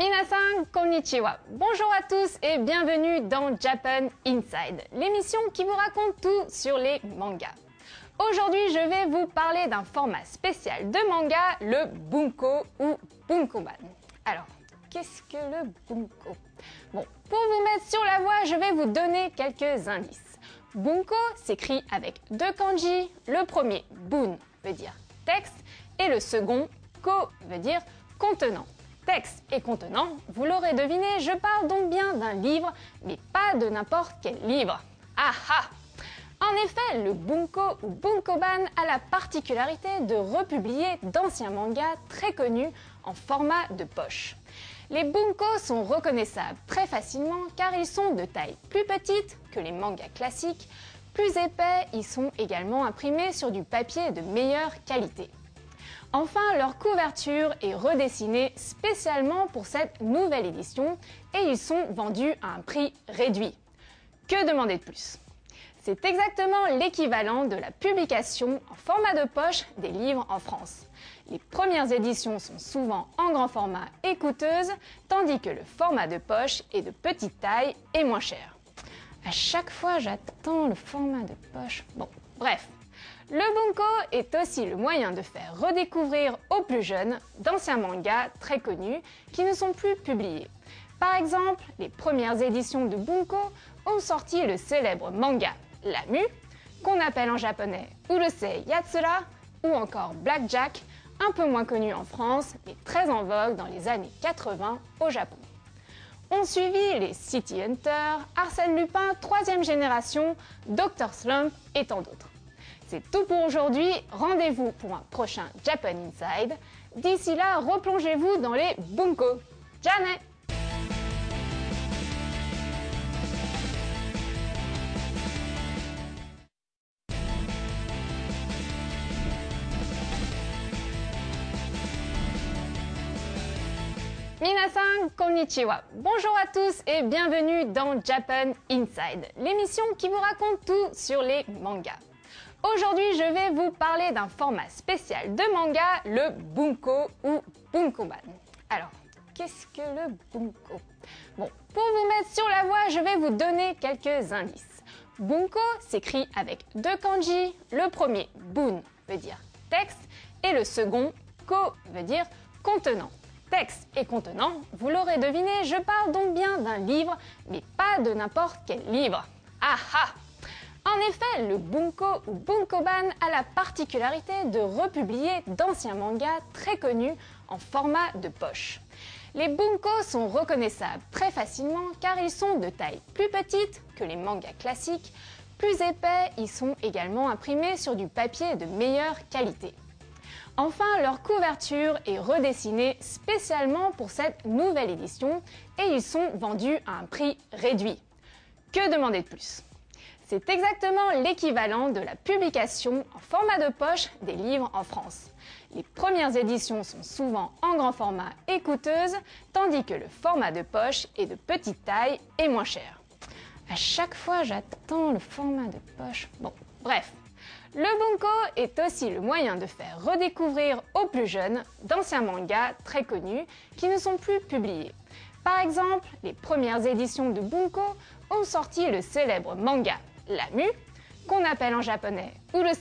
Minasan konnichiwa. Bonjour à tous et bienvenue dans Japan Inside, l'émission qui vous raconte tout sur les mangas. Aujourd'hui, je vais vous parler d'un format spécial de manga, le bunko ou bunkoban. Alors, qu'est-ce que le bunko? Bon, pour vous mettre sur la voie, je vais vous donner quelques indices. Bunko s'écrit avec deux kanji. Le premier, bun, veut dire texte, et le second, ko, veut dire contenant. Texte et contenant, vous l'aurez deviné, je parle donc bien d'un livre, mais pas de n'importe quel livre. Ah ah! En effet, le bunko ou bunkoban a la particularité de republier d'anciens mangas très connus en format de poche. Les bunko sont reconnaissables très facilement car ils sont de taille plus petite que les mangas classiques, plus épais, ils sont également imprimés sur du papier de meilleure qualité. Enfin, leur couverture est redessinée spécialement pour cette nouvelle édition et ils sont vendus à un prix réduit. Que demander de plus? C'est exactement l'équivalent de la publication en format de poche des livres en France. Les premières éditions sont souvent en grand format et coûteuses, tandis que le format de poche est de petite taille et moins cher. À chaque fois, j'attends le format de poche. Bon, bref. Le bunko est aussi le moyen de faire redécouvrir aux plus jeunes d'anciens mangas très connus qui ne sont plus publiés. Par exemple, les premières éditions de bunko ont sorti le célèbre manga Lamu, qu'on appelle en japonais Urusei Yatsura, ou encore Blackjack, un peu moins connu en France, mais très en vogue dans les années 80 au Japon. Ont suivi les City Hunter, Arsène Lupin, 3e génération, Dr Slump et tant d'autres. C'est tout pour aujourd'hui, rendez-vous pour un prochain Japan Inside. D'ici là, replongez-vous dans les bunko. Jane! Minasan konnichiwa. Bonjour à tous et bienvenue dans Japan Inside, l'émission qui vous raconte tout sur les mangas. Aujourd'hui, je vais vous parler d'un format spécial de manga, le bunko ou bunkoban. Alors, qu'est-ce que le bunko? Bon, pour vous mettre sur la voie, je vais vous donner quelques indices. Bunko s'écrit avec deux kanji. Le premier, bun, veut dire texte, et le second, ko, veut dire contenant. Texte et contenant, vous l'aurez deviné, je parle donc bien d'un livre, mais pas de n'importe quel livre. Ah ah! En effet, le bunko ou bunkoban a la particularité de republier d'anciens mangas très connus en format de poche. Les bunko sont reconnaissables très facilement car ils sont de taille plus petite que les mangas classiques, plus épais, ils sont également imprimés sur du papier de meilleure qualité. Enfin, leur couverture est redessinée spécialement pour cette nouvelle édition et ils sont vendus à un prix réduit. Que demander de plus? C'est exactement l'équivalent de la publication en format de poche des livres en France. Les premières éditions sont souvent en grand format et coûteuses, tandis que le format de poche est de petite taille et moins cher. À chaque fois, j'attends le format de poche. Bon, bref. Le bunko est aussi le moyen de faire redécouvrir aux plus jeunes d'anciens mangas très connus qui ne sont plus publiés. Par exemple, les premières éditions de bunko ont sorti le célèbre manga Lamu, qu'on appelle en japonais Urusei